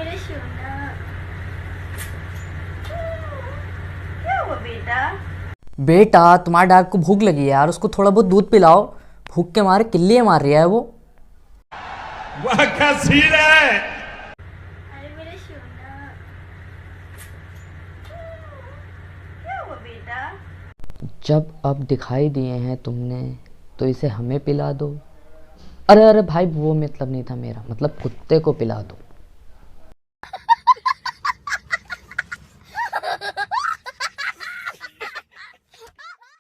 मेरे सोना, क्या हुआ बेटा? बेटा तुम्हारे डॉग को भूख लगी है यार, उसको थोड़ा बहुत दूध पिलाओ। भूख के मारे किल्लियाँ मार रही है वो। वाह क्या सीन है। अरे मेरे सोना, क्या हुआ बेटा? जब अब दिखाई दिए हैं तुमने तो इसे हमें पिला दो। अरे अरे भाई, वो मतलब नहीं था मेरा, मतलब कुत्ते को पिला दो।